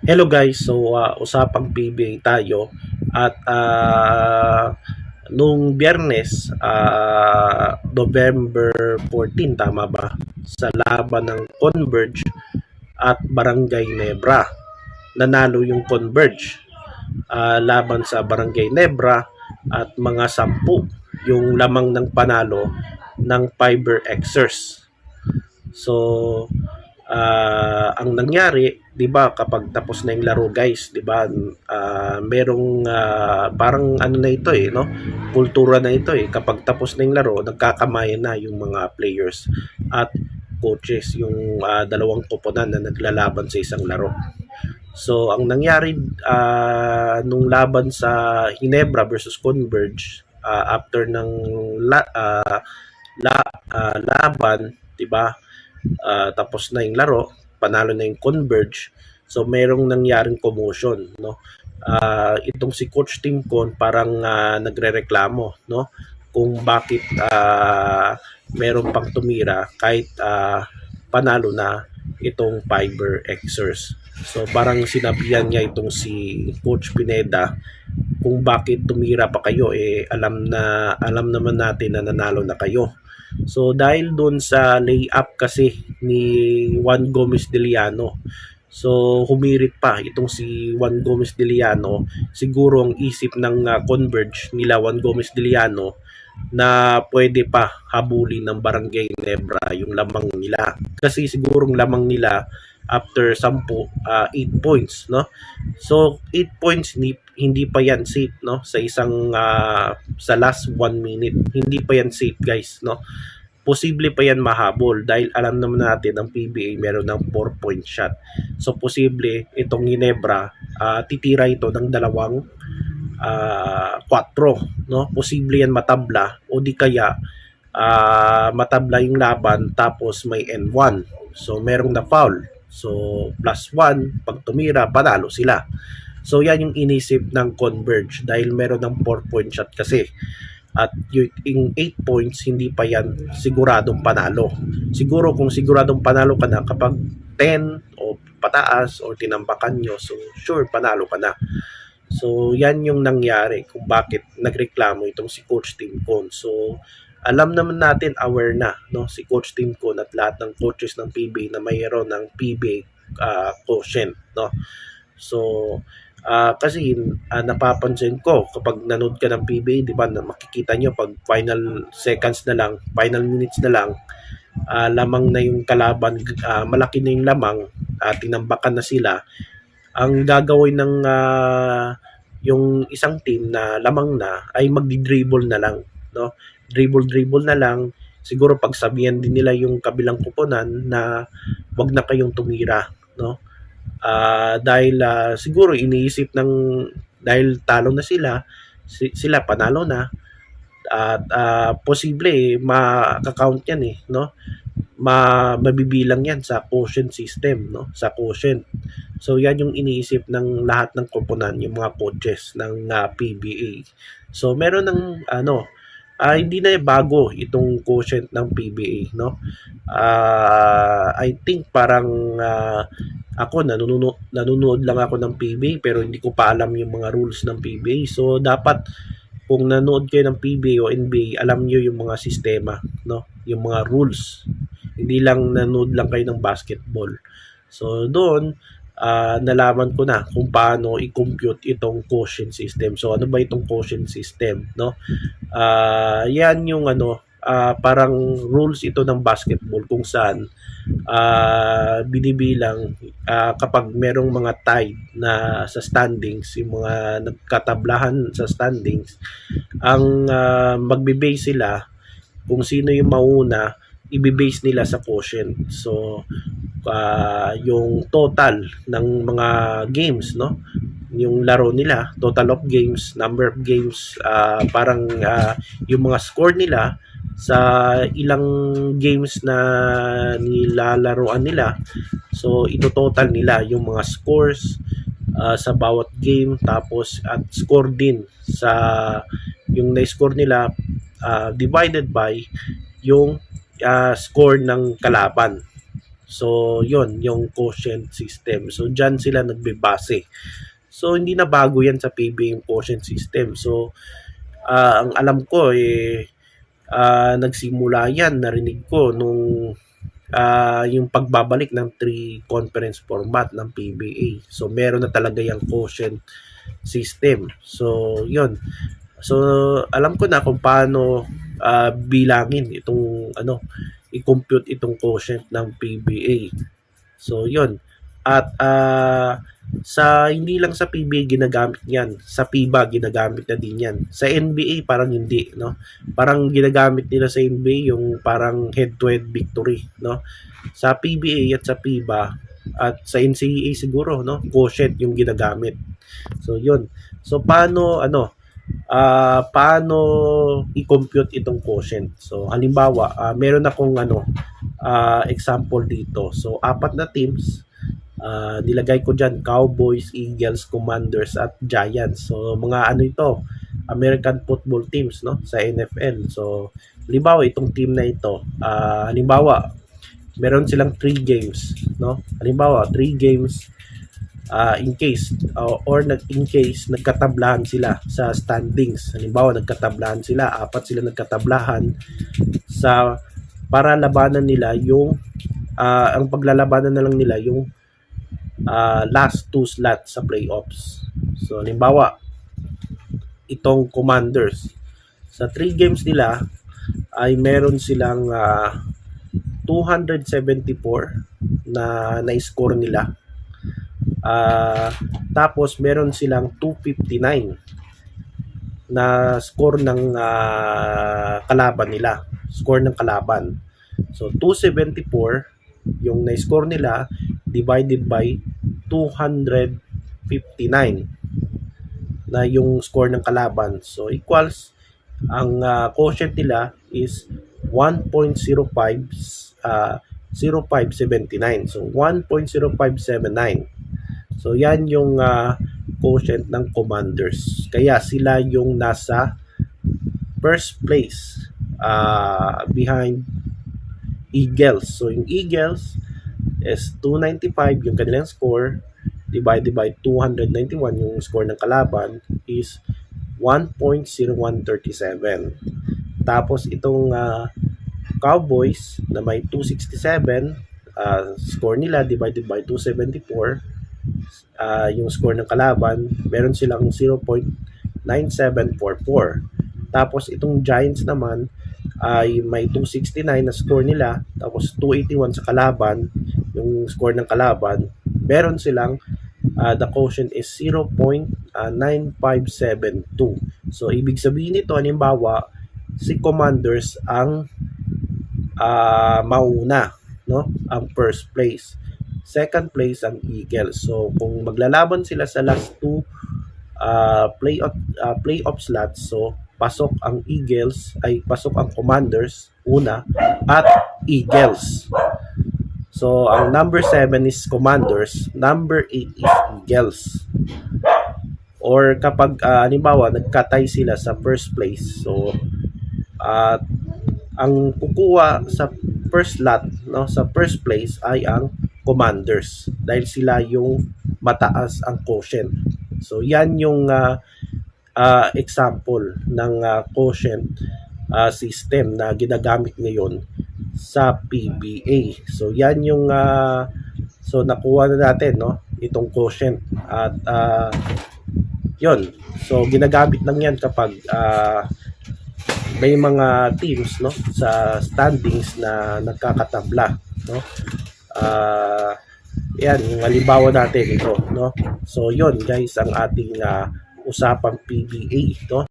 Hello guys, so usapang PBA tayo at nung Biyernes, November 14, tama ba? Sa laban ng Converge at Barangay Nebra. Nanalo yung Converge laban sa Barangay Nebra at mga 10 yung lamang ng panalo ng Fiber Xers. So, ang nangyari, 'di ba, kapag tapos na yung laro, guys, 'di ba? Merong parang ano na ito no? Kultura na ito kapag tapos na yung laro, nagkakamayan na yung mga players at coaches, yung dalawang koponan na naglalaban sa isang laro. So, ang nangyari nung laban sa Ginebra versus Converge, after ng la, ah, la, laban, 'di ba? Tapos na yung laro, panalo na yung Converge. So merong nangyaring commotion, no? Itong si Coach Tim Con parang nagrereklamo, no? Kung bakit meron pang tumira kahit panalo na itong Fiber Xers. So parang sinabihan niya itong si Coach Pineda kung bakit tumira pa kayo, alam naman natin na nanalo na kayo. So dahil doon sa layup kasi ni Juan Gomez Deliano, so humirit pa itong si Juan Gomez Deliano. Siguro ang isip ng Converge nila Juan Gomez Deliano na pwede pa habulin ng Barangay Nebra yung lamang nila. Kasi sigurong lamang nila after 8 points, no? So 8 points, hindi pa yan safe, no, sa isang sa last 1 minute. Hindi pa yan safe, guys, no? Posible pa yan mahabol dahil alam naman natin ang PBA meron ng 4-point shot. So posible itong Ginebra titira ito ng dalawang 4, no? Posible yan matabla o di kaya matabla yung laban tapos may N1. So merong na foul. So +1 pag tumira panalo sila. So yan yung inisip ng Converge dahil meron ng 4-point shot kasi. At yung 8 points, hindi pa yan siguradong panalo. Siguro kung siguradong panalo ka na kapag 10 o pataas o tinambakan nyo, so sure panalo ka na. So yan yung nangyari kung bakit nagreklamo itong si Coach Tim Con. So alam naman natin, aware na, no, si Coach Tim Con at lahat ng coaches ng PBA na mayroon ng PBA quotient, no. So kasi napapansin ko kapag nanood ka ng PBA, di ba, na makikita nyo pag final seconds na lang, final minutes na lang, lamang na yung kalaban, malaki na yung lamang, tinambakan na sila. Ang gagawin ng yung isang team na lamang na ay magdi-dribble na lang, no? Dribble na lang. Siguro pagsabihan din nila yung kabilang kuponan na wag na kayong tumira, no? Dahil siguro iniisip ng dahil talo na sila panalo na at posible makaka-count yan no, mabibilang yan sa quotient system, no, sa quotient. So yan yung iniisip ng lahat ng koponan, yung mga coaches ng PBA. So meron ng hindi na bago itong quotient ng PBA, no. I think parang ako nanonood lang ako ng PBA pero hindi ko pa alam yung mga rules ng PBA. So dapat kung nanood kayo ng PBA o NBA, alam niyo yung mga sistema, no? Yung mga rules. Hindi lang nanood lang kayo ng basketball. So doon nalaman ko na kung paano i-compute itong quotient system. So ano ba itong quotient system, no? Yan yung parang rules ito ng basketball kung saan binibilang kapag merong mga tied na sa standings, yung mga nagkatablahan sa standings, ang magbe-base sila kung sino yung mauna, ibe-base nila sa quotient. So yung total ng mga games, no, yung laro nila, total of games, number of games, parang yung mga score nila sa ilang games na nilalaroan nila. So ito total nila yung mga scores sa bawat game, tapos at score din sa yung na-score nila divided by yung score ng kalaban. So, yon yung quotient system. So, dyan sila nagbebase. So, hindi na bago yan sa PBA yung quotient system. So, ang alam ko, nagsimula yan, narinig ko, nung yung pagbabalik ng 3 conference format ng PBA. So, meron na talaga yung quotient system. So, yon. So, alam ko na kung paano bilangin itong i-compute itong quotient ng PBA. So, yon. At sa hindi lang sa PBA ginagamit yan, sa FIBA ginagamit na din yan. Sa NBA parang hindi, no? Parang ginagamit nila sa NBA yung parang head-to-head victory, no? Sa PBA at sa FIBA at sa NCAA siguro, no? Quotient yung ginagamit. So, yun. So, paano paano i-compute itong quotient? So, halimbawa, meron akong example dito. So, 4 na teams. Nilagay ko dyan Cowboys, Eagles, Commanders at Giants. So, mga ito, American football teams, no, sa NFL. So, halimbawa, itong team na ito, halimbawa, meron silang 3 games, no? Halimbawa, 3 games in case nagkatablahan sila sa standings. Halimbawa, nagkatablahan sila, 4 sila nagkatablahan para labanan nila yung ang paglalabanan na lang nila yung last 2 slots sa playoffs. So, halimbawa, itong Commanders, sa 3 games nila ay meron silang 274 na na-score nila. Tapos meron silang 259 na score ng kalaban nila. Score ng kalaban. So 274 yung na-score nila divided by 259 na yung score ng kalaban. So equals ang quotient nila is 1.0579. So 1.0579. So yan yung quotient ng Commanders. Kaya sila yung nasa first place behind Eagles. So yung Eagles is 295 yung kanilang score divided by 291 yung score ng kalaban is 1.0137. Tapos itong Cowboys na may 267 score nila divided by 274 yung score ng kalaban, meron silang 0.9744. Tapos itong Giants naman ay may 269 na score nila, tapos 281 sa kalaban, yung score ng kalaban, meron silang the quotient is 0.9572. So ibig sabihin nito, halimbawa, si Commanders ang mauna, no? Ang first place. Second place ang Eagles. So kung maglalaban sila sa last 2 playoff slots, so pasok ang Eagles, pasok ang Commanders una at Eagles. So ang number 7 is Commanders, number 8 is Eagles. Or kapag halimbawa nagkatay sila sa first place, so ang kukuha sa first lot, no, sa first place ay ang Commanders dahil sila yung mataas ang quotient. So yan yung example ng quotient system na ginagamit ngayon sa PBA. So yan yung so nakuha na natin, no, itong quotient at yon. So ginagamit lang yan kapag may mga teams, no, sa standings na nagkakatabla, no. Yan yung halimbawa natin ito, no. So yon guys ang ating usapang PBA, no.